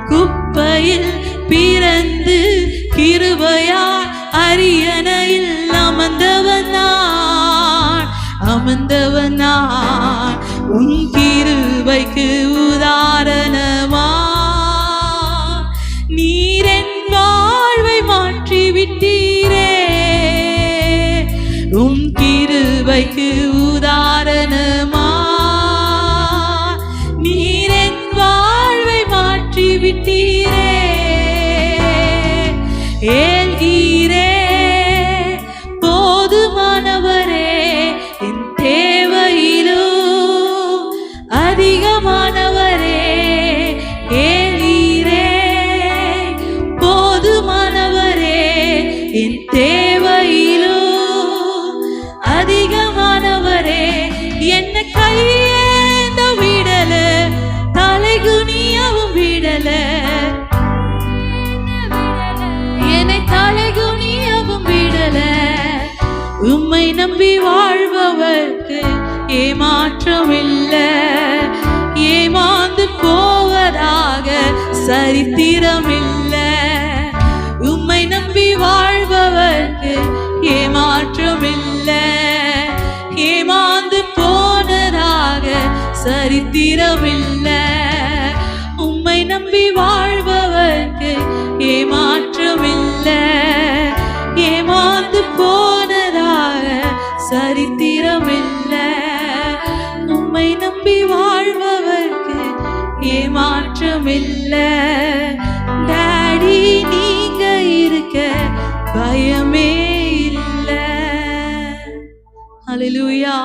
குப்பையில் பிறந்து கிருபையால் அரியணையில் அமர்ந்தவன் நான் உன் கிருபைக்கு உதாரணமா நீர் என் வாழ்வை மாற்றி விட்டீரே உன் கிருபைக்கு உதாரணமா நீர் என் வாழ்வை மாற்றி விட்டீரே ஏல்கீரே போதுமானவரே என் தேவையிலும் அதிகமானவரே ஏல்கீரே போதுமானவரே என் தேவையிலும் அதிகமானவரே என்ன கையேந்த விடல தலைகுனியவும் விடல என்னை தலைகுனியவும் விடல உம்மை நம்பி வாழ்பவர்க்கு ஏமாற்றம் இல்லை ஏமாந்து போவதாக சரித்திரம் இல்லை உம்மை நம்பி வாழ்பவர்க்கு ஏமாற்றம் இல்லை ஏமாந்து போனதாக சரித்திரம் இல்லை உம்மை நம்பி வாழ்பவர்க்கு ஏமாற்றம் இல்லை ஏமாந்து போனதாக சரித்திரம் இல்லை உம்மை நம்பி வாழ்பவர்க்கு ஏமாற்றம் இல்லை டாடி நீங்க இருக்க பயமே இல்லை ஹல்லேலூயா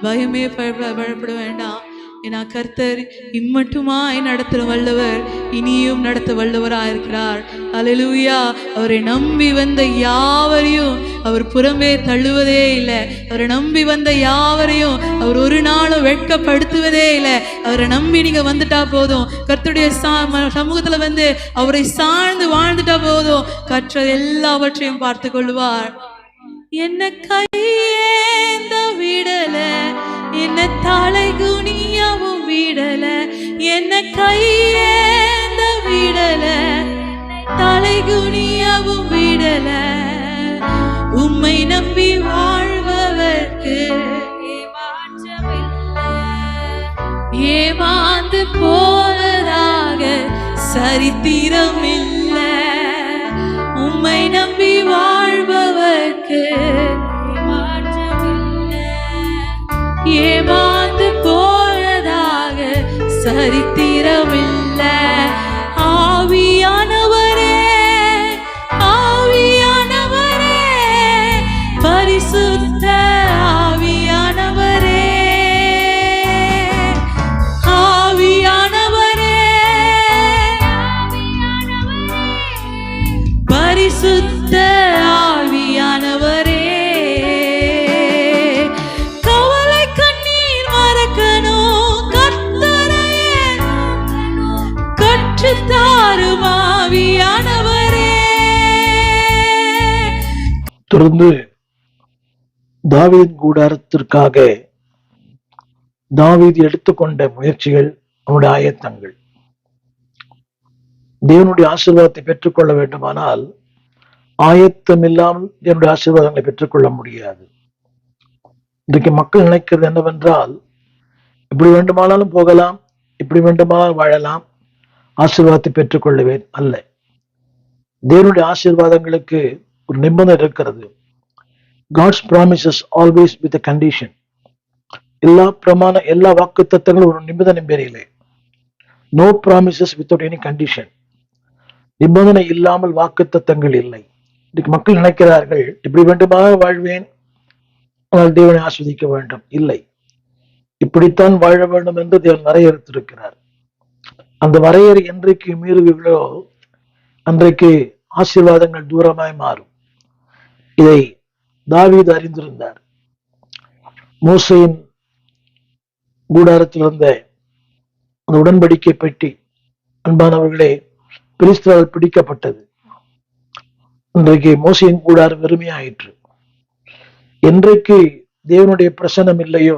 பயமே பயப்பட வேண்டாம் ஏன்னா கர்த்தர் இம்மட்டுமாய் நடத்த வல்லவர் இனியும் நடத்த வல்லவராக இருக்கிறார் ஹல்லேலூயா அவரை நம்பி வந்த யாவரையும் அவர் புறமே தள்ளுவதே இல்லை அவரை நம்பி வந்த யாவரையும் அவர் ஒரு நாளும் வெட்கப்படுத்துவதே இல்லை அவரை நம்பி நீங்க வந்துட்டா போதும் கர்த்தருடைய சமூகத்துல வந்து அவரை சார்ந்து வாழ்ந்துட்டா போதும் கர்த்தர் எல்லாவற்றையும் பார்த்து கொள்வார் என்ன கையேந்த விடல என்ன தலை குனியவும் விடல என்ன கையேந்த விடல தலை குனியவும் விடல உம்மை நம்பி வாழ்பவர்க்கு ஏமாந்து போனதாக சரித்திரம் இல்லை உம்மை நம்பி வாழ்பவர்க்கு ஏமாந்து போனதாக சரித்திரம் இல்லை ஆவியானவரே ஆவியானவரே பரிசுத்த ஆவியானவரே ஆவியானவரே பரிசுத்த ஆவியானவரே கவலை கண்ணீர் மறக்கணும் கர்த்தரையே கற்றுத்தாரும் ஆவியானவரே. தொடர்ந்து தாவீதின் கூடாரத்திற்காக தாவீது எடுத்துக்கொண்ட முயற்சிகள், அவனுடைய ஆயத்தங்கள். தேவனுடைய ஆசீர்வாதத்தை பெற்றுக்கொள்ள வேண்டுமானால் ஆயத்தம் இல்லாமல் தேவனுடைய ஆசீர்வாதங்களை பெற்றுக்கொள்ள முடியாது. இன்றைக்கு மக்கள் நினைக்கிறது என்னவென்றால், இப்படி வேண்டுமானாலும் போகலாம், இப்படி வேண்டுமானாலும் வாழலாம், ஆசீர்வாதத்தை பெற்றுக்கொள்ளுவேன் அல்ல. தேவனுடைய ஆசீர்வாதங்களுக்கு ஒரு நிபந்தனை இருக்கிறது. God's promises always with a condition. எல்லா வாக்கு தத்தங்களும் ஒரு நிபந்தனை பேரிலே. No promises without any condition. நிபந்தனை இல்லாமல் வாக்கு தத்தங்கள் இல்லை. இதுக்கு மக்கள் நினைக்கிறார்கள், இப்படி வேண்டுமாக வாழ்வேன், ஆனால் தேவனை ஆஸ்வதிக்க வேண்டும். இல்லை, இப்படித்தான் வாழ வேண்டும் என்று தேவன் வரையறுத்திருக்கிறார். அந்த வரையறை என்றைக்கு மீறுவீர்களோ அன்றைக்கு ஆசீர்வாதங்கள் தூரமாய் மாறும். இதை தாவீது அறிந்திருந்தார். மோசேயின் கூடாரத்தில் இருந்த அந்த உடன்படிக்கை பெட்டி, அன்பானவர்களே, பெலிஸ்தரால் பிடிக்கப்பட்டது. இன்றைக்கு மோசேயின் கூடாரம் வெறுமையாயிற்று. என்றைக்கு தேவனுடைய பிரசன்னம் இல்லையோ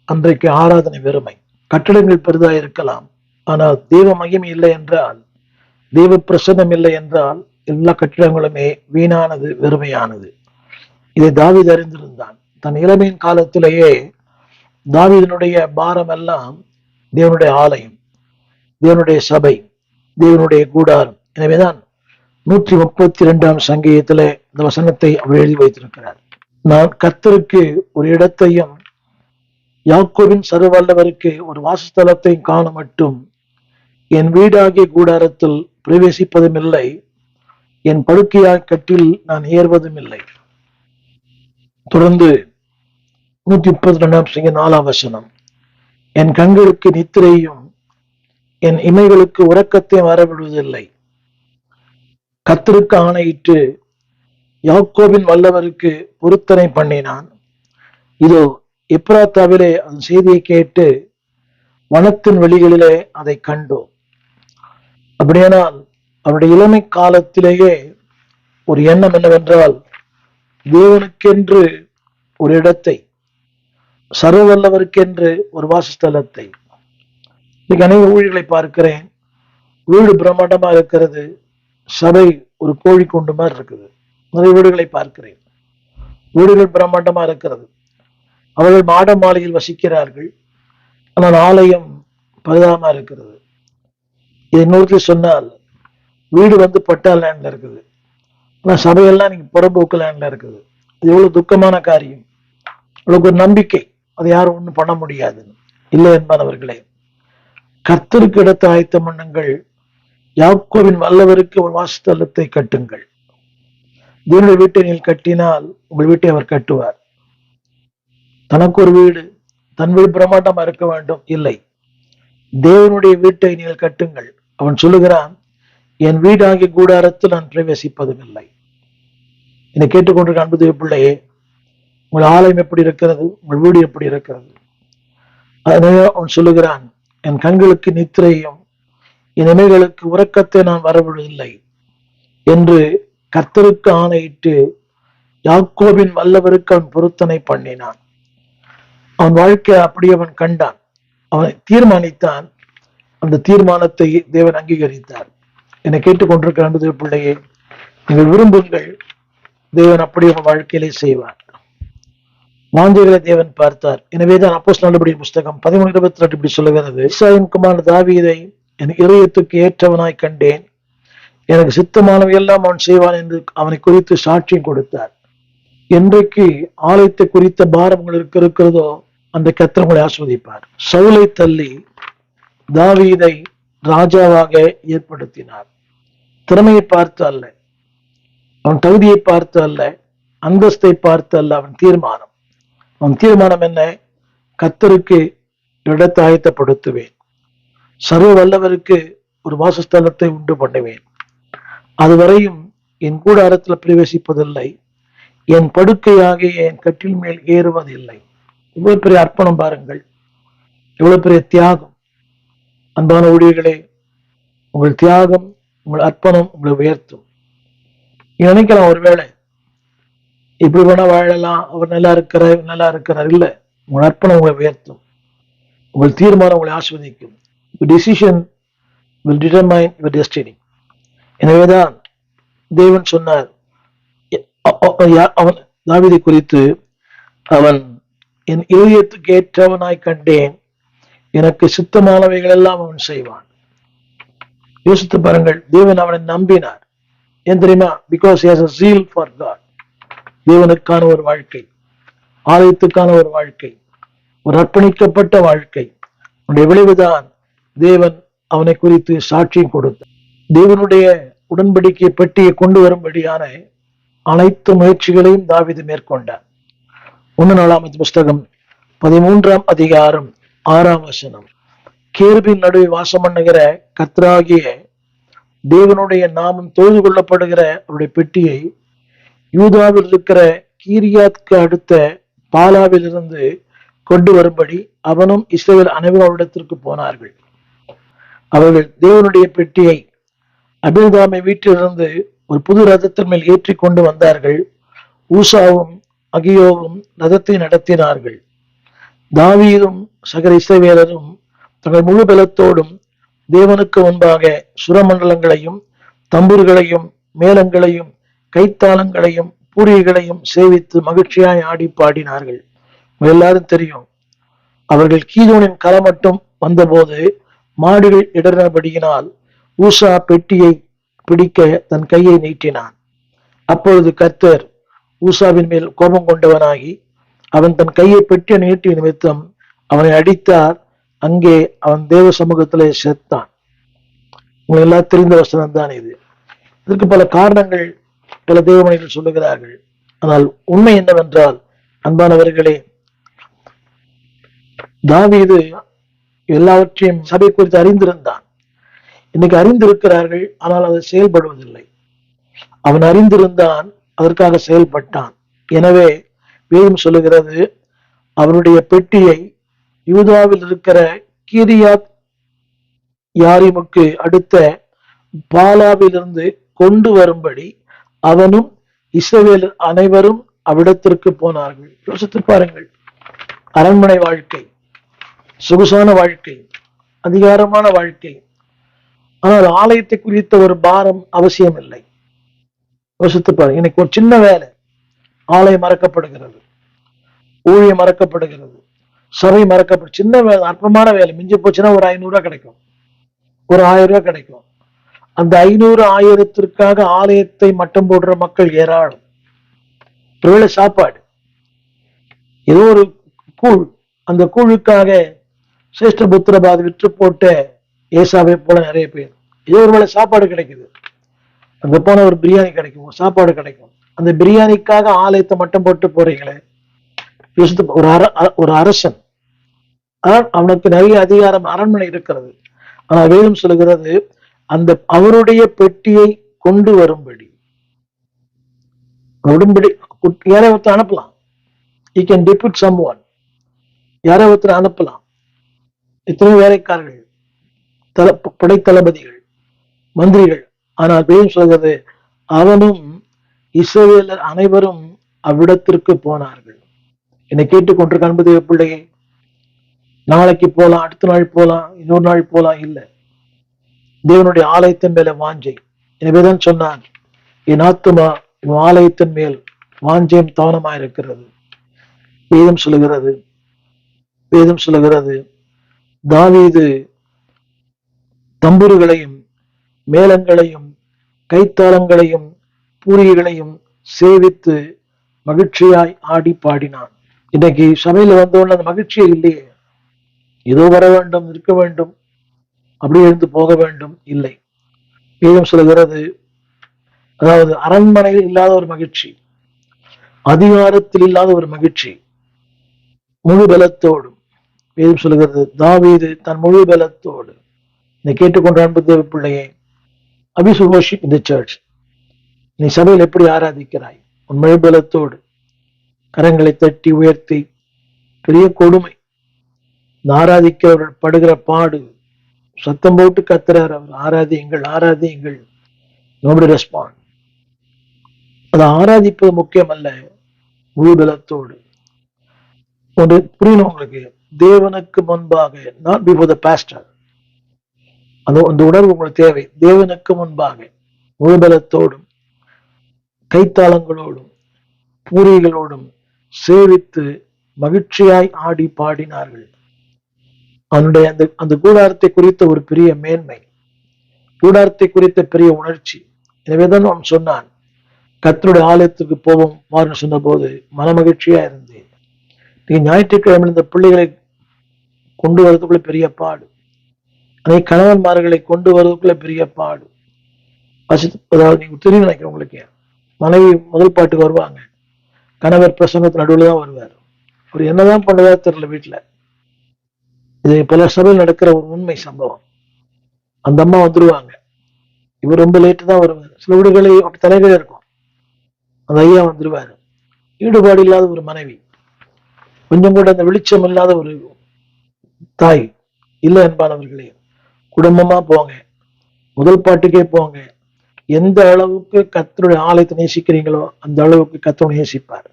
அன்றைக்கு ஆராதனை வெறுமை. கட்டடங்கள் பெரிதா இருக்கலாம், ஆனால் தெய்வ மகிமை இல்லை என்றால், தெய்வ பிரசன்னம் இல்லை என்றால் எல்லா கட்டிடங்களுமே வீணானது, வெறுமையானது. இதை தாவீது அறிந்திருந்தான். தன் இளமையின் காலத்திலேயே தாவீதினுடைய பாரம் எல்லாம் தேவனுடைய ஆலயம், தேவனுடைய சபை, தேவனுடைய கூடாரம். எனவேதான் 132 சங்கீதத்திலே இந்த வசனத்தை அவர் எழுதி வைத்திருக்கிறார். நான் கர்த்தருக்கு ஒரு இடத்தையும் யாக்கோபின் சர்வவல்லவருக்கு ஒரு வாசஸ்தலத்தையும் காண மட்டும் என் வீடாகிய கூடாரத்தில் பிரவேசிப்பதும் இல்லை, என் படுக்கையாய் கட்டில் நான் ஏறுவதும் இல்லை. தொடர்ந்து 132 4 வசனம், என் கண்களுக்கு நித்திரையும் என் இமைகளுக்கு உறக்கத்தையும் வரவிடுவதில்லை. கர்த்தருக்கு ஆணையிட்டு யாக்கோபின் வல்லவருக்கு பொருத்தனை பண்ணினான். இதோ எப்ராத்தாவிலே அதன் செய்தியை கேட்டு வனத்தின் வெளிகளிலே அதை கண்டோம். அப்படியானால் அவருடைய இளமை காலத்திலேயே ஒரு எண்ணம் என்னவென்றால், தேவனுக்கென்று ஒரு இடத்தை, சர்வவல்லவருக்கென்று ஒரு வாசஸ்தலத்தை. இன்னைக்கு அநேக ஊழியர்களை பார்க்கிறேன், வீடு பிரம்மாண்டமா இருக்கிறது, சபை ஒரு கோழி கூண்டு மாதிரி இருக்குது. நிறைய வீடுகளை பார்க்கிறேன், வீடுகள் பிரம்மாண்டமா இருக்கிறது, அவர்கள் மாட மாளிகையில் வசிக்கிறார்கள், ஆனால் ஆலயம் பரிதாபமா இருக்கிறது. இது இன்னொருத்தர் சொன்னால், வீடு பட்டா லேண்ட்ல இருக்குது, ஆனா சபையெல்லாம் நீங்க புறம்போக்கு லேண்ட்ல இருக்குது. இது எவ்வளவு துக்கமான காரியம். உங்களுக்கு ஒரு நம்பிக்கை, அதை யாரும் ஒண்ணும் பண்ண முடியாது இல்லை என்பானவர்களே. கர்த்தருக்கு இடத்தை ஆயத்தம் பண்ணுங்கள், யாக்கோபின் வல்லவருக்கு ஒரு வாசஸ்தலத்தை கட்டுங்கள். தேவனுடைய வீட்டை நீங்கள் கட்டினால் உங்கள் வீட்டை அவர் கட்டுவார். தனக்கு ஒரு வீடு, தன் வீடு பிரமாண்டமா இருக்க வேண்டும் இல்லை, தேவனுடைய வீட்டை நீங்கள் கட்டுங்கள். அவன் சொல்லுகிறான், என் வீடாகிய கூடாரத்தில் நான் பிரவேசிப்பதும் இல்லை. என்னை கேட்டுக்கொண்டிருக்க அன்பு தேவ பிள்ளையே, உங்கள் ஆலயம் எப்படி இருக்கிறது, உங்கள் வீடு எப்படி இருக்கிறது? அதனால அவன் சொல்லுகிறான், என் கண்களுக்கு நித்திரையும் என் இமைகளுக்கு உறக்கத்தை நான் வரவிடவில்லை என்று கர்த்தருக்கு ஆணையிட்டு யாக்கோபின் வல்லவருக்கு அவன் பொருத்தனை பண்ணினான். அவன் வாழ்க்கையை அப்படி அவன் கண்டான், அவனை தீர்மானித்தான். அந்த தீர்மானத்தை தேவன் அங்கீகரித்தார். என்னை கேட்டுக்கொண்டிருக்கிற அன்பு தேவ பிள்ளையே, நீங்கள் விரும்புங்கள், தேவன் அப்படி அவன் வாழ்க்கையிலே செய்வார். வாஞ்சைகளை தேவன் பார்த்தார். எனவேதான் அப்போஸ்தலர் நடபடியின் புஸ்தகம் 13:22 இப்படி சொல்லுகிறது, ஈசாயின் குமாரன் தாவீதை என் இதயத்துக்கு ஏற்றவனாய் கண்டேன், எனக்கு சித்தமானவை எல்லாம் அவன் செய்வான் என்று அவனை குறித்து சாட்சியம் கொடுத்தார். என்றைக்கு ஆலயத்தை குறித்த பாரம் உங்களுக்கு இருக்கிறதோ அந்த கர்த்தர் உங்களை ஆஸ்வதிப்பார். சவுலை தள்ளி தாவீதை ராஜாவாக ஏற்படுத்தினார். திறமையை பார்த்து அல்ல, அவன் தகுதியை பார்த்து அல்ல, அந்தஸ்தை பார்த்து அல்ல, அவன் தீர்மானம். அவன் தீர்மானம் என்ன? கர்த்தருக்கு இடத்தை ஆயத்தப்படுத்துவேன், சர்வ வல்லவருக்கு ஒரு வாசஸ்தலத்தை உண்டு பண்ணுவேன், அதுவரையும் என் கூடாரத்தில் பிரவேசிப்பதில்லை, என் படுக்கையாகிய என் கட்டில் மேல் ஏறுவதில்லை. இவ்வளவு பெரிய அர்ப்பணம் பாருங்கள், எவ்வளவு பெரிய தியாகம். அன்பான ஊழியர்களே, உங்கள் தியாகம், உங்கள் அர்ப்பணம் உங்களை உயர்த்தும். நினைக்கலாம் ஒருவேளை இப்படி வேணா வாழலாம், அவர் நல்லா இருக்கிறார், நல்லா இருக்கிறார். இல்லை, உங்கள் அர்ப்பணம் உங்களை உயர்த்தும், உங்கள் தீர்மானம் உங்களை ஆஸ்வதிக்கும். Decision will determine your destiny. எனவேதான் தேவன் சொன்னார், அவன் தாவீதை குறித்து, அவன் என் இதயத்துக்கு ஏற்றவனாய் கண்டேன், எனக்கு சித்தமானவைகள் எல்லாம் அவன் செய்வான். யோசித்து பாருங்கள், தேவன் அவனை நம்பினார். ஏன் தெரியுமா? Because he has a zeal for God. தேவனுக்கான ஒரு வாழ்க்கை, ஆலயத்துக்கான ஒரு வாழ்க்கை, ஒரு அர்ப்பணிக்கப்பட்ட வாழ்க்கை. உன்னுடைய விளைவுதான் தேவன் அவனை குறித்து சாட்சியம் கொடுத்தார். தேவனுடைய உடன்படிக்கை பெட்டியை கொண்டு வரும்படியான அனைத்து முயற்சிகளையும் தாவீது மேற்கொண்டார். 1 நாளாகமத்தின் புஸ்தகம் 13ஆம் அதிகாரம் 6ஆம் வசனம், கேருபின் நடுவே வாசம் பண்ணுகிற கர்த்தராகிய தேவனுடைய நாமம் தொழுது கொள்ளப்படுகிற அவருடைய பெட்டியை யூதாவில் இருக்கிற கீரியாத்க்கு அடுத்த பாலாவில் இருந்து கொண்டு வரும்படி அவனும் இஸ்ரவேல் அனைவரும் அவரிடத்திற்கு போனார்கள். அவர்கள் தேவனுடைய பெட்டியை அபில்தாமை வீட்டிலிருந்து ஒரு புது ரதத்தின் மேல் ஏற்றி கொண்டு வந்தார்கள். ஊசாவும் அகியோவும் ரதத்தை நடத்தினார்கள். தாவீதும் சகல இஸ்ரவேலரும் தங்கள் முழு பலத்தோடும் தேவனுக்கு முன்பாக சுரமண்டலங்களையும் தம்புர்களையும் மேளங்களையும் கைத்தாளங்களையும் பூரிகளையும் சேவித்து மகிழ்ச்சியாய் ஆடி பாடினார்கள். எல்லாரும் தெரியும், அவர்கள் கீதோனின் களை மட்டும் வந்தபோது மாடுகள் இடறினபடியினால் ஊசா பெட்டியை பிடிக்க தன் கையை நீட்டினான். அப்பொழுது கர்த்தர் ஊசாவின் மேல் கோபம் கொண்டவனாகி அவன் தன் கையை பெட்டிய நீட்டிய நிமித்தம் அவனை அடித்தார். அங்கே அவன் தேவ சமூகத்திலே செத்தான். உங்களுக்கு எல்லாம் தெரிந்த வசனம் தான் இது. இதற்கு பல காரணங்கள் பல தேவமணிகள் சொல்லுகிறார்கள். ஆனால் உண்மை என்னவென்றால், அன்பானவர்களே, தாவீது எல்லாவற்றையும் சபை குறித்து அறிந்திருந்தான். இன்னைக்கு அறிந்திருக்கிறார்கள், ஆனால் அதை செயல்படுவதில்லை. அவன் அறிந்திருந்தான், அதற்காக செயல்பட்டான். எனவே வேதம் சொல்லுகிறது, அவருடைய பெட்டியை யூதாவில் இருக்கிற கீரியாத் யாரிமுக்கு அடுத்த பாலாவிலிருந்து கொண்டு வரும்படி அவனும் இஸ்ரவேல் அனைவரும் அவ்விடத்திற்கு போனார்கள். யோசித்து பாருங்கள், அரண்மனை வாழ்க்கை, சொகுசான வாழ்க்கை, அதிகாரமான வாழ்க்கை, ஆனால் ஆலயத்தை குறித்த ஒரு பாரம் அவசியம் இல்லை. யோசித்து பாருங்க, இன்னைக்கு ஒரு சின்ன வேலை, ஆலயம் மறக்கப்படுகிறது, ஊழியம் மறக்கப்படுகிறது, சபை மறக்கப்படும். சின்ன வேலை, அற்பமான வேலை, மிஞ்சி போச்சுன்னா ஒரு 500 ரூபாய் கிடைக்கும், ஒரு 1000 ரூபாய் கிடைக்கும். அந்த 500 1000த்திற்காக ஆலயத்தை மட்டம் போடுற மக்கள் ஏராளம். ஒருவேளை சாப்பாடு, ஏதோ ஒரு கூழ், அந்த கூழுக்காக சேஷ்டபுத்திரபாத் விற்று போட்ட ஏசாவை போல நிறைய பேர். ஏதோ ஒரு வேளை சாப்பாடு கிடைக்குது, அங்க போன ஒரு பிரியாணி கிடைக்கும், சாப்பாடு கிடைக்கும். அந்த பிரியாணிக்காக ஆலயத்தை மட்டம் போட்டு போறீங்களே. ஒரு அரசன், அவனுக்கு நிறைய அதிகாரம், அரண்மனை இருக்கிறது. ஆனா வேதம் சொல்லுகிறது, அந்த அவருடைய பெட்டியை கொண்டு வரும்படி யாரை ஒருத்தர் அனுப்பலாம். He can depute someone. யாரை ஒருத்தர் அனுப்பலாம். எத்தனை வேலைக்காரர்கள், படைத்தளபதிகள், மந்திரிகள். ஆனால் வேதம் சொல்கிறது, அவனும் இஸ்ரவேலர் அனைவரும் அவ்விடத்திற்கு போனார்கள். என்னை கேட்டுக்கொண்டிருக்க அன்பு தேவ பிள்ளையே, நாளைக்கு போலாம், அடுத்த நாள் போலாம், இன்னொரு நாள் போலாம் இல்லை. தேவனுடைய ஆலயத்தின் மேல வாஞ்சை. எனவேதான் சொன்னான், என் ஆத்துமா என் ஆலயத்தின் மேல் வாஞ்சையும் தவனமா இருக்கிறது. வேதம் சொல்லுகிறது, தாவீது தம்புருகளையும் மேளங்களையும் கைத்தாளங்களையும் பூரிகளையும் சேவித்து மகிழ்ச்சியாய் ஆடி பாடினான். இன்னைக்கு சபையில வந்தோன்னு அந்த மகிழ்ச்சியே இல்லையே. ஏதோ வர வேண்டும், இருக்க வேண்டும், அப்படி எழுந்து போக வேண்டும், இல்லை. வேதம் சொல்லுகிறது, அதாவது அரண்மனையில் இல்லாத ஒரு மகிழ்ச்சி, அதிகாரத்தில் இல்லாத ஒரு மகிழ்ச்சி, முழு பலத்தோடும். வேதம் சொல்லுகிறது, தாவீது தன் முழு பலத்தோடு. நீ கேட்டுக்கொண்ட அன்பு தேவ பிள்ளையே, worship in the church. நீ சபையில் எப்படி ஆராதிக்கிறாய்? உன் முழு பலத்தோடு கரங்களை தட்டி உயர்த்தி. பெரிய கொடுமை, ஆராதிக்கிறவர்கள் படுகிற பாடு. சத்தம் போட்டு கத்துறார் அவர், ஆராதியுங்கள், ஆராதியுங்கள். Nobody respond. அதை ஆராதிப்பது முக்கியம் அல்ல, முழு பலத்தோடு. ஒன்று புரியணும் உங்களுக்கு, தேவனுக்கு முன்பாக, நாட் பிஃபோர் த பாஸ்டர். அந்த உணர்வு உங்களுக்கு தேவை. தேவனுக்கு முன்பாக முழு பலத்தோடும் கைத்தாளங்களோடும் பூரிகளோடும் சேவித்து மகிழ்ச்சியாய் ஆடி பாடினார்கள். அவனுடைய அந்த கூடாரத்தை குறித்த ஒரு பெரிய மேன்மை, கூடாரத்தை குறித்த பெரிய உணர்ச்சி. எனவேதான் அவன் சொன்னான், கர்த்தருடைய ஆலயத்துக்கு போவோம் வாருன்னு சொன்ன போது மன மகிழ்ச்சியா இருந்தேன். நீங்க ஞாயிற்றுக்கிழமை இந்த பிள்ளைகளை கொண்டு வரதுக்குள்ள பெரிய பாடு, அதே கணவன்மார்களை கொண்டு வருவதுக்குள்ள பெரிய பாடு. அதாவது நீங்க தெரியும் நினைக்கிறேன் உங்களுக்கு, மனைவி முதல் பாட்டுக்கு வருவாங்க, கணவர் பிரசங்கத்து நடுவில் தான் வருவார். அவர் என்னதான் பண்ணுவதா தெரியல வீட்டுல. இது பல சபையில் நடக்கிற ஒரு உண்மை சம்பவம். அந்த அம்மா வந்துருவாங்க, இவர் ரொம்ப லேட்டு தான் வருவார். சில வீடுகளை அப்படி தலைகளே இருக்கும். அந்த ஐயா வந்துருவாரு, ஈடுபாடு இல்லாத ஒரு மனைவி, கொஞ்சம் கூட அந்த வெளிச்சம் இல்லாத ஒரு தாய். இல்லை அன்பானவர்களே, குடும்பமா போங்க, முதல் பாட்டுக்கே போங்க. எந்த அளவுக்கு கர்த்தருடைய ஆலயத்தை நேசிக்கிறீங்களோ அந்த அளவுக்கு கர்த்தரை நேசிப்பார்,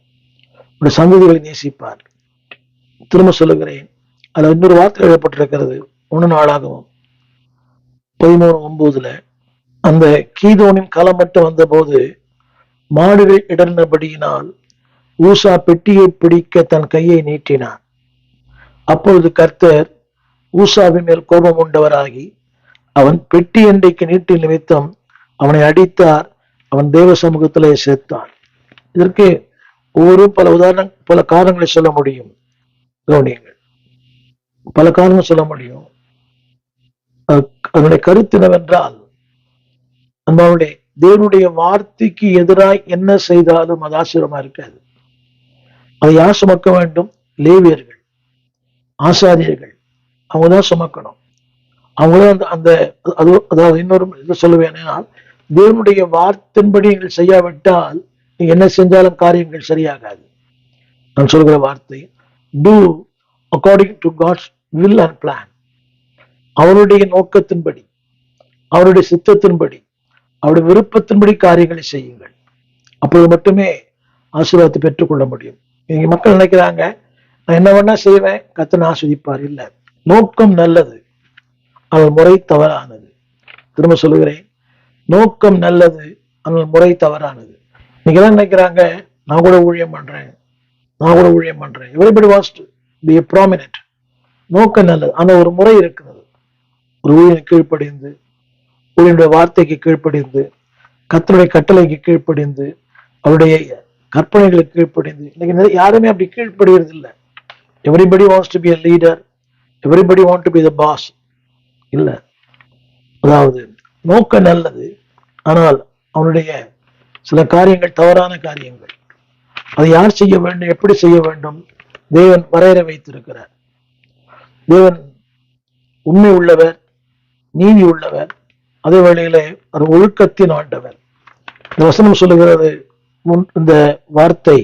உடைய சந்ததிகளை நேசிப்பார். திரும்ப சொல்லுகிறேன், அதுல இன்னொரு வார்த்தை எழுதப்பட்டிருக்கிறது, 1 நாளாகவும் 13:9 அந்த கீதோனின் களம் மட்டும் வந்த போது மாடுகள் இடர்ந்தபடியினால் ஊசா பெட்டியை பிடிக்க தன் கையை நீட்டினார். அப்பொழுது கர்த்தர் ஊசாவின் மேல் கோபம் உண்டவராகி அவன் பெட்டி அண்டைக்கு நீட்டி நிமித்தம் அவனை அடித்தார். அவன் தேவ சமூகத்திலே சேர்த்தான். இதற்கு பல காரணங்களை சொல்ல முடியும். கவனியங்கள், பல காரணங்கள் சொல்ல முடியும். அதனுடைய கருத்து என்னவென்றால், நம்மளுடைய தேவனுடைய வார்த்தைக்கு எதிராய் என்ன செய்தாலும் அது ஆசீர்வாதமா இருக்காது. அதை யார் சுமக்க வேண்டும்? லேவியர்கள், ஆசாரியர்கள். அவங்கதான் சுமக்கணும். அவங்களும் அந்த அதாவது இன்னொரு இது சொல்லுவேனால், தேவனுடைய வார்த்தையின்படி நீங்கள் செய்யாவிட்டால் நீங்க என்ன செஞ்சாலும் காரியங்கள் சரியாகாது. நான் சொல்கிற வார்த்தை, to according to God's will and plan. அவருடைய நோக்கத்தின்படி, அவருடைய சித்தத்தின்படி, அவருடைய விருப்பத்தின்படி காரியங்களை செய்யுங்கள். அப்பொழுது மட்டுமே ஆசீர்வாதத்தை பெற்றுக்கொள்ள முடியும். இங்க மக்கள் நினைக்கிறாங்க, நான் என்ன வேணா செய்வேன், கர்த்தர் ஆசீர்வதிப்பார். இல்லை, நோக்கம் நல்லது, அவள் முறை தவறானது. திரும்ப சொல்லுகிறேன், நோக்கம் நல்லது, ஆனால் முறை தவறானது. இன்னைக்கு எல்லாம் நினைக்கிறாங்க, நான் கூட ஊழியம் பண்றேன். Everybody wants to be a prominent. நோக்கம் நல்லது, ஆனா ஒரு முறை இருக்கிறது. ஒரு ஊழியன் கீழ்ப்படிந்து, ஊழியனுடைய வார்த்தைக்கு கீழ்ப்படிந்து, கர்த்தருடைய கட்டளைக்கு கீழ்ப்படிந்து, அவருடைய கற்பனைகளுக்கு கீழ்ப்படிந்து. இன்னைக்கு யாருமே அப்படி கீழ்ப்படுகிறது இல்லை. Everybody wants to be a leader, everybody want to be the boss. இல்ல, அதாவது நோக்கம் நல்லது, ஆனால் அவனுடைய சில காரியங்கள் தவறான காரியங்கள். அதை யார் செய்ய வேண்டும், எப்படி செய்ய வேண்டும்? தேவன் வரையறை வைத்திருக்கிறார். தேவன் உண்மை உள்ளவர், நீதி உள்ளவர், அதே வேளையில ஒரு ஒழுக்கத்தின் ஆண்டவர். இந்த வசனம் சொல்லுகிறது, இந்த வார்த்தை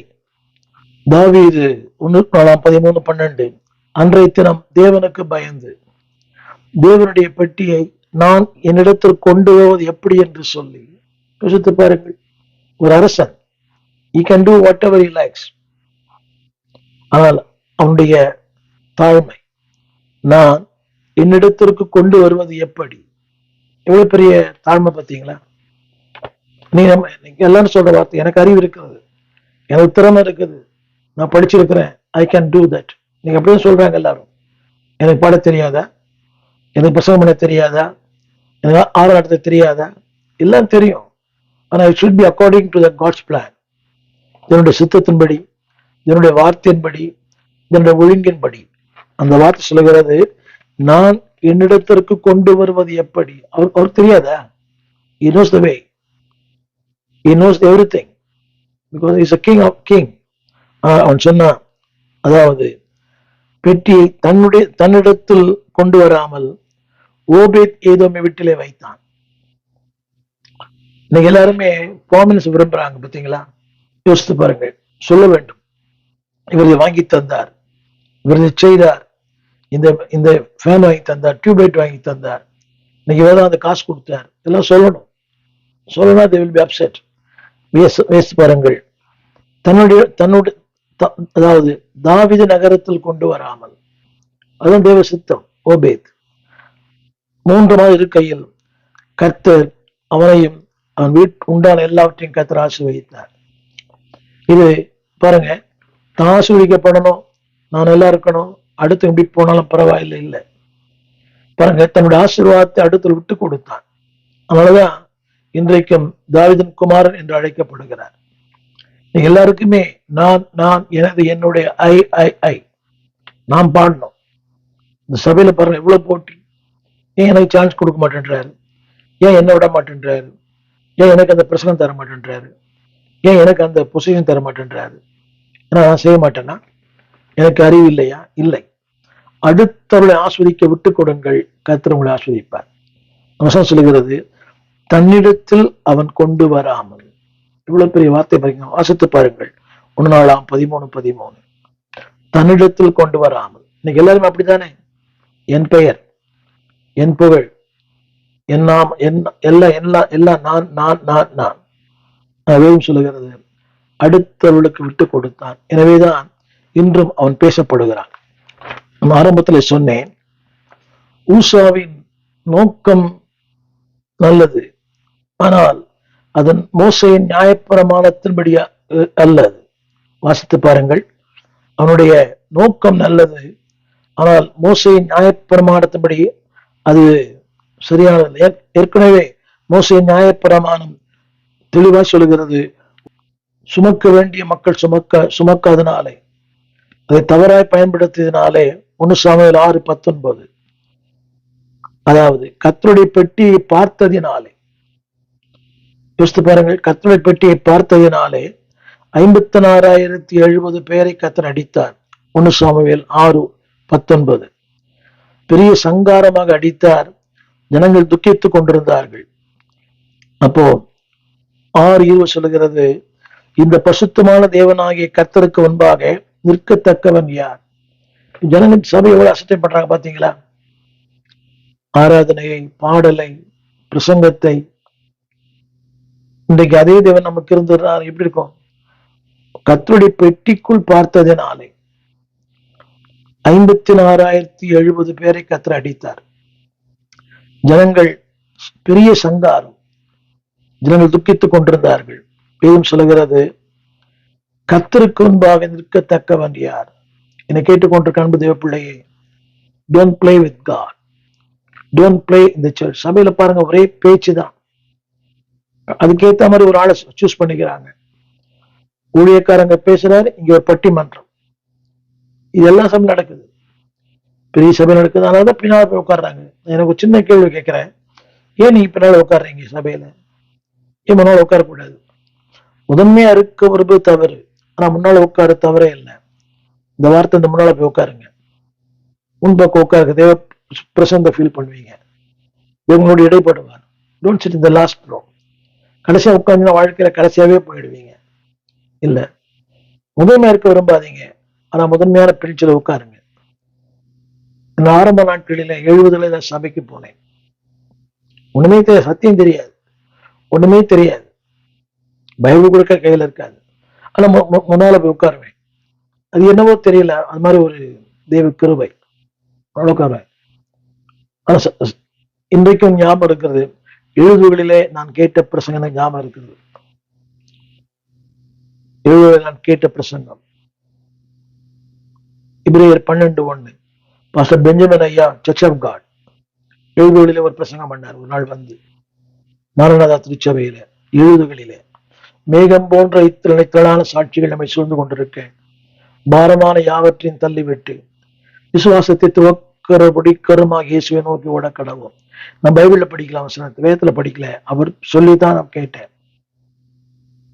தாவீது 13:12 அன்றைய தினம் தேவனுக்கு பயந்து தேவனுடைய பெட்டியை நான் என்னிடத்தில் கொண்டு வருவது எப்படி என்று சொல்லி யோசித்து பாருங்கள். ஒரு அரசன், he can do whatever he likes. ஆனால் அவனுடைய தாழ்மை, நான் என்னிடத்திற்கு கொண்டு வருவது எப்படி, எவ்வளவு பெரிய தாழ்மை பார்த்தீங்களா? நீங்க எல்லாரும் சொல்ற வார்த்தை, எனக்கு அறிவு இருக்கிறது, எனக்கு திறமை இருக்குது, நான் படிச்சிருக்கிறேன், ஐ கேன் டூ தட். நீங்க அப்படியே சொல்றாங்க எல்லாரும். எனக்கு பாட தெரியாதா, எனக்கு பிரசங்கம் பண்ண தெரியாதா, எனக்கு ஆராய்ச்சி தெரியாதா? எல்லாம் தெரியும். ஆனா it should be according to the God's plan. இதனுடைய சித்தத்தின்படி, இதனுடைய வார்த்தையின்படி, இதனுடைய ஒழுங்கின்படி. அந்த வார்த்தை சொல்லுகிறது, நான் என்னிடத்திற்கு கொண்டு வருவது எப்படி. அவர் தெரியாதா? He knows the way. He knows everything because he is a king of king. அவன் சொன்னான், அதாவது பெட்டியை தன்னிடத்தில் கொண்டு வராமல் ஓபேத் ஏதோமை வீட்டிலே வைத்தான். இன்னைக்கு எல்லாருமே ப்ராமினன்ஸ் விரும்புறாங்க, பார்த்தீங்களா? யோசித்து பாருங்க. சொல்ல வேண்டும், இவர் வாங்கி தந்தார், இவர் செய்தார், இந்த ஃபேன் வாங்கி தந்தார், டியூப்லைட் வாங்கி தந்தார், இன்னைக்கு வேற அந்த காசு கொடுத்தார், இதெல்லாம் சொல்லணும். சொல்லணும், they will be upset. யோசித்து பாருங்கள். தன்னுடைய அதாவது தாவீது நகரத்தில் கொண்டு வராமல், அதுதான் தேவ சித்தம். ஓபேத் 3 மாதம் இருக்கையில் கர்த்தர் அவனையும் அவன் உண்டான எல்லாவற்றையும் கர்த்தர் ஆசீர்வதித்தார். இது பாருங்க, தான் ஆசீர்வதிக்கப்படணும், நான் நல்லா இருக்கணும், அடுத்து எப்படி போனாலும் பரவாயில்லை. இல்லை பாருங்க, தன்னுடைய ஆசீர்வாதத்தை அடுத்து விட்டு கொடுத்தான். அதனாலதான் இன்றைக்கும் தாவீதின் குமாரன் என்று அழைக்கப்படுகிறார். எல்லாருக்குமே நான் நான் எனது என்னுடைய ஐ ஐ ஐ நாம் பாடணும். இந்த சபையில பாருங்க எவ்வளவு போட்டி. ஏன் எனக்கு சான்ஸ் கொடுக்க மாட்டேன்றாரு, ஏன் என்ன விட மாட்டேன்றாரு, ஏன் எனக்கு அந்த பிரசனம் தர மாட்டேன்றாரு, ஏன் எனக்கு அந்த பொசிஷன் தர மாட்டேன்றாரு. ஏன்னா நான் செய்ய மாட்டேன்னா எனக்கு அறிவு இல்லையா? இல்லை. அடுத்தவர்களை ஆஸ்வதிக்க விட்டு கொடுங்கள், கர்த்தர் உங்களை ஆஸ்வதிப்பார். வசனம் சொல்லுகிறது, தன்னிடத்தில் அவன் கொண்டு வராமல். இவ்வளவு பெரிய வார்த்தை பாருங்க, வாசித்து பாருங்கள். 1 நாளாம் 13:13 தன்னிடத்தில் கொண்டு வராமல். இன்னைக்கு எல்லாருமே அப்படித்தானே, என் பெயர், என் புகழ், என் நாம், எல்லாம் எல்லாம் எல்லாம் நான் நான் நான் நான். வேதம் சொல்லுகிறது, அடுத்தவர்களுக்கு விட்டு கொடுத்தான். எனவேதான் இன்றும் அவன் பேசப்படுகிறான். நான் ஆரம்பத்தில் சொன்னேன், ஊசாவின் நோக்கம் நல்லது. ஆனால் அதன் மோசையின் நியாயப்பிரமாணத்தின்படி அல்லது. வாசித்து பாருங்கள். அவனுடைய நோக்கம் நல்லது, ஆனால் மோசையின் நியாயப்பிரமாணத்தின்படி அது சரியானது. ஏற்கனவே மோசையின் நியாயப்பிரமாணம் தெளிவாக சொல்கிறது, சுமக்க வேண்டிய மக்கள் சுமக்காதனாலே, அதை தவறாய் பயன்படுத்தியதினாலே 1 சாமுவேல் 6:19, அதாவது கர்த்தருடைய பெட்டியை பார்த்ததினாலே, யோசித்து பாருங்கள், கர்த்தருடைய பெட்டியை பார்த்ததினாலே 54,070 பேரை கர்த்தர் அடித்தார். 1 சாமுவேல் 6:19. பெரிய சங்காரமாக அடித்தார். ஜனங்கள் துக்கித்துக் கொண்டிருந்தார்கள். அப்போ 6:20 சொல்லுகிறது, இந்த பசுத்தமான தேவனாகிய கர்த்தருக்கு முன்பாக நிற்கத்தக்கவன் யார்? ஜனங்கள் சபை எவ்வளவு அசட்டை பண்றாங்க பாத்தீங்களா? ஆராதனையை, பாடலை, பிரசங்கத்தை. இன்றைக்கு அதே தேவன் நமக்கு இருந்திருந்தால் எப்படி இருக்கும்? கர்த்தருடைய பெட்டிக்குள் பார்த்ததினாலே 54,070 பேரை கர்த்தர் அடித்தார். ஜனங்கள் பெரிய சங்காரம், ஜனங்கள் துக்கித்துக் கொண்டிருந்தார்கள். வேதம் சொல்லுகிறது, கர்த்தருக்கு முன்பாக நிற்கத்தக்கவன் யார்? என்னை கேட்டுக்கொண்டிருக்க அன்பு தேவ பிள்ளையே, don't play with God, don't play இந்த சர்ச். சபையில பாருங்க, ஒரே பேச்சு தான். அதுக்கேற்ற மாதிரி ஒரு ஆளை சூஸ் பண்ணிக்கிறாங்க. ஊழியக்காரங்க பேசுறாரு, இங்க ஒரு பட்டிமன்றம். இதெல்லாம் சபை நடக்குது, பெரிய சபை நடக்குது. அதனால பின்னால் போய் உட்காடுறாங்க. எனக்கு ஒரு சின்ன கேள்வி கேட்கிறேன், ஏன் நீங்க பின்னால உட்காடுறீங்க சபையில? ஏன் முன்னால உட்காரக்கூடாது? முதன்மையா இருக்க ஒரு தவறு, ஆனா முன்னால உட்கார தவறே இல்லை. இந்த வார்த்தை இந்த முன்னால போய் உட்காருங்க, முன்பக்கம் உட்காருங்க, தேவ பிரசந்த ஃபீல் பண்ணுவீங்க, இவங்களோட இடைப்படுவார். Don't sit in the last row. கடைசியா உட்காந்துன்னா வாழ்க்கையில கடைசியாவே போயிடுவீங்க. இல்ல, முதன்மையா இருக்க விரும்பாதீங்க, ஆனா முதன்மையான பிரிச்சுல உட்காருங்க. நான் ஆரம்ப நாட்களில 70ல சபைக்கு போனேன். ஒண்ணுமே தெரியாது, சத்தியம் தெரியாது, ஒண்ணுமே தெரியாது, பைபிள் கொடுக்க கையில இருக்காது. ஆனா முன்னால போய் உட்காருவேன். அது என்னவோ தெரியல, அது மாதிரி ஒரு தேவ கிருபை உட்காருவேன். ஆனா இன்றைக்கும் ஞாபகம் இருக்கிறது, 70களிலே நான் கேட்ட பிரசங்கம் ஞாபகம் இருக்கிறது. 70களில் நான் கேட்ட பிரசங்கம் எபிரேயர் 12:1. பாஸ்டர் பெஞ்சமின் ஐயா, சர்ச் ஆஃப் காட், 70களிலே ஒரு பிரசங்கம் பண்ணார். ஒரு நாள் வந்து மாரநாதா திருச்சபையில 70களிலே, மேகம் போன்ற இத்திரளான சாட்சிகள் நம்மை சூழ்ந்து கொண்டிருக்க, பாரமான யாவற்றையும் தள்ளிவிட்டு விசுவாசத்தை துவக்கிறபடி கருமாக இயேசுவை நோக்கி ஓட கடவோம். நான் பைபிள்ல படிக்கலாம், வசனத்தை வேதத்துல படிக்கல, அவர் சொல்லித்தான் நான் கேட்டேன்.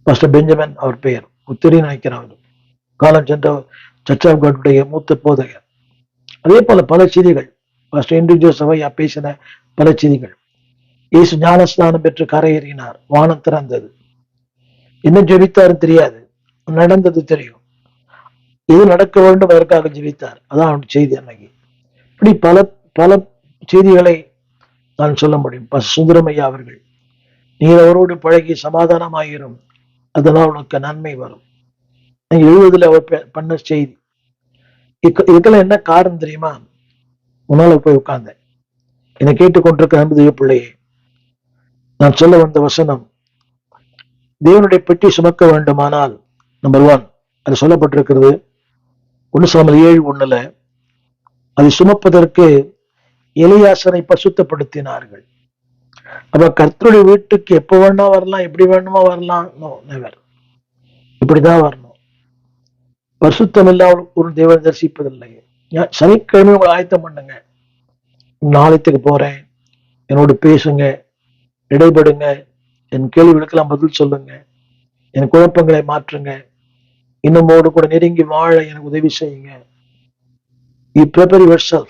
பாஸ்டர் பெஞ்சமின் அவர் பெயர், உத்திரி நினைக்கிறேன். அவர் காலம் சென்ற சர்ச் ஆஃப் காட்டுடைய மூத்த போதகர். அதே போல பல செய்திகள் பாஸ்டர் இந்து ஜோசப் ஐயா பேசின பல செய்திகள். இயேசு ஞானஸ்நானம் பெற்று கரையேறினார், வானம் திறந்தது. என்ன ஜெபித்தாருன்னு தெரியாது, நடந்தது தெரியும். எது நடக்க வேண்டும் அதற்காக ஜெபித்தார், அதான் அவனுடைய செய்தி. அன்னைக்கு இப்படி பல பல செய்திகளை நான் சொல்ல முடியும். சுந்தரம் ஐயா அவர்கள், நீர் அவரோடு பழகி சமாதானமாயிரும், அதனால் உனக்கு நன்மை வரும். 70ல் அவர் பண்ண செய்தி. இதுக்கெல்லாம் என்ன காரணம் தெரியுமா? முன்னால போய் உட்கார்ந்தேன். என்னை கேட்டுக்கொண்டிருக்க அன்பு தெய்வ பிள்ளையே, நான் சொல்ல வந்த வசனம், தேவனுடைய பெட்டி சுமக்க வேண்டுமானால் நம்பர் 1 அது சொல்லப்பட்டிருக்கிறது 1 சாமுவேல் 7:1. அதை சுமப்பதற்கு எலியாசரை பசுத்தப்படுத்தினார்கள். அப்ப கர்த்தருடைய வீட்டுக்கு எப்ப வேணா வரலாம், எப்படி வேணுமா வரலாம்? No, never. இப்படிதான் வரணும். பரிசுத்தம் இல்லாமல் ஒரு தேவனை தரிசிப்பதில்லை. சனிக்கிழமை உங்களை ஆயத்தம் பண்ணுங்க. நாளைக்கு போறேன், என்னோட பேசுங்க, இடைபடுங்க, என் கேள்விகளுக்கெல்லாம் பதில் சொல்லுங்க, என் குழப்பங்களை மாற்றுங்க, இன்னமோடு கூட நெருங்கி வாழ எனக்கு உதவி செய்யுங்க. You prepare yourself.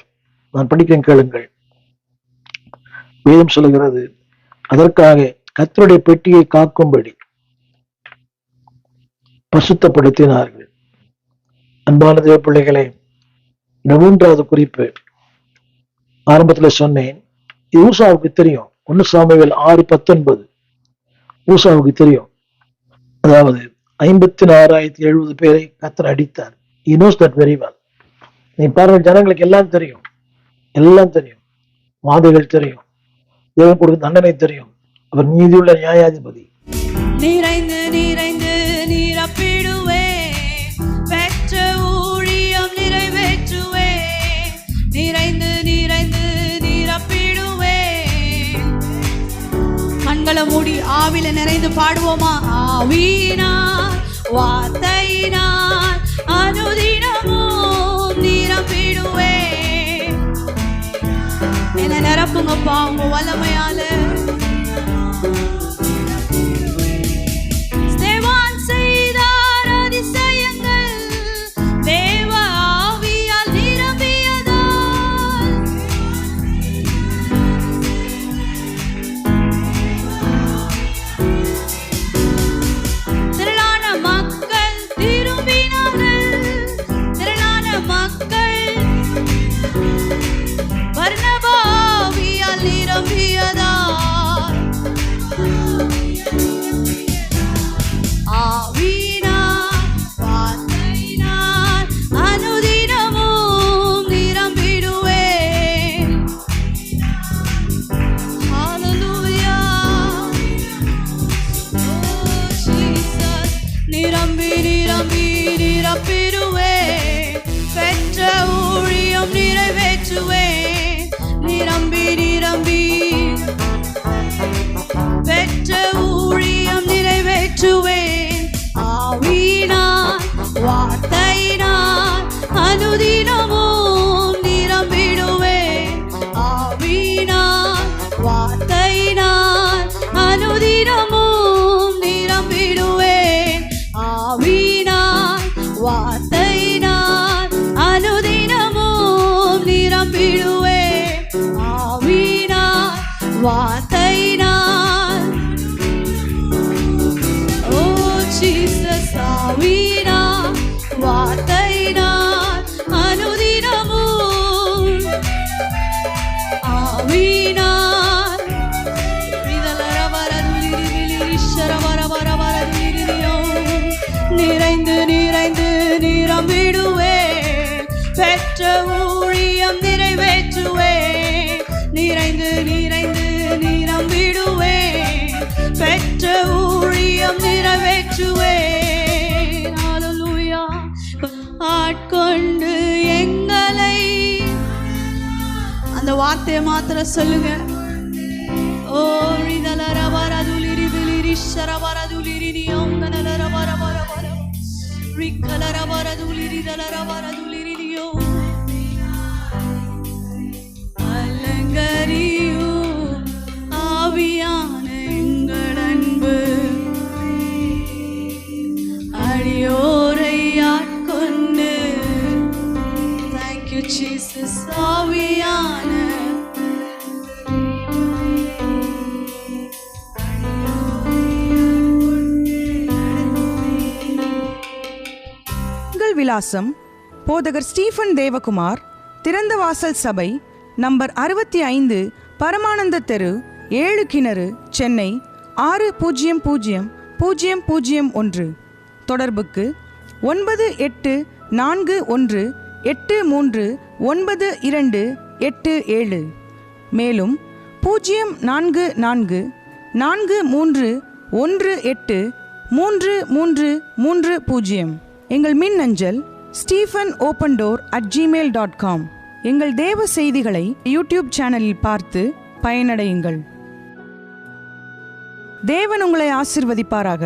நான் படிக்கிறேன், கேளுங்கள். வேதம் சொல்லுகிறது, அதற்காக கர்த்தருடைய பெட்டியை காக்கும்படி பசுத்தப்படுத்தினார்கள். அன்பான தேவ பிள்ளைகளே, 3வது குறிப்பு ஆரம்பத்துல சொன்னேன். ஊசாவுக்கு தெரியும். 1 சாமுவேல் 6:19 ஊசாவுக்கு தெரியும். அதாவது 54,070 பேரை கர்த்தர் அடித்தார். He knows that very well. நீ பாருங்க, ஜனங்களுக்கு எல்லாம் தெரியும், எல்லாம் தெரியும், வாதைகள் தெரியும், தேவன் கொடுக்கும் தண்டனை தெரியும். அவர் நீதியுள்ள நியாயாதிபதி. நிறைந்து நிறைந்து நிரப்பிடுவே, பெற்ற ஊழியம் நிறைவேற்றுவே, நிறைந்து நிறைந்து நிரப்பிடுவே. கண்களை மூடி ஆவில நிறைந்து பாடுவோமா? ஆவியினால் வார்த்தையினால் அனுதினமும் நிரப்பிடுவே. என்ன நிரப்புங்கப்பா உங்க வல்லமையால. தேவான் செய்தார் அதிசயங்கள், தேவ ஆவியால் நிரம்பியதால். திரளான மக்கள் திரும்பினார்கள், திரளான மக்கள் பர்னபா ஆவியால் நிரம்பியதால். ஆவியினால் வார்த்தையினால் அனுதினமும் நிரம்பிடுவேன். ஹல்லேலூயா. ஓ ஜீசஸ். நிரம்பி நிரம்பி நிரப்பிடுவேன், பெற்ற ஊழியம் நிறைவேற்றுவேன். நிரம்பி நிரம்பி பெற்ற ஊழியம் நிறைவேற்றுவேன். ஆவியினால் வார்த்தையினால் அனுதினமும் நிரம்பிடுவேன். ஆவியினால் வார்த்தையினால் அனுதினமும் நிரம்பிடுவேன். ஆவியினால் வார்த்தையினால் அனுதினமும் நிரம்பிடுவேன். ஆவியினால் வார்த்தையினால். ஓ ஜீசஸ். ஆவியினால் வார்த்தையினால் அனுதினமும். ஆவியினால் நிறைந்து நிறைந்து நிரம்பிடுவேன், பெற்ற ஊழியம் நிறைவேற்றுவேன். நிறைந்து நிறைந்து நிரம்பிடுவேன், பெற்ற ஊழியம் நிறைவேற்றுவேன். ஹல்லேலூயா. ஆட்கொண்டு எங்களை, அந்த வார்த்தையை மாத்திரம் சொல்லுங்க. ஓ ரிதலர வரதுலிரி விலிரி ஷரவரதுலிரி நியோங்கனலர வரவரவர ரிக்கலர வரதுலிரி தலர வரதுலிரி நியோ. அலங்கரியும் ஆவியான எங்கள் அன்பு, அடியோரை ஆட்கொண்டு. Thank you Jesus. ஆவியான விலாசம்: போதகர் ஸ்டீஃபன் தேவகுமார், திறந்த வாசல் சபை, நம்பர் 65, பரமானந்த தெரு, 7 கிணறு, சென்னை 600001. தொடர்புக்கு 9841839287. மேலும் 04443183330. எங்கள் மின்னஞ்சல் stephenopendor@gmail.com. எங்கள் தேவ செய்திகளை யூடியூப் சேனலில் பார்த்து பயனடையுங்கள். தேவன் உங்களை ஆசீர்வதிப்பாராக.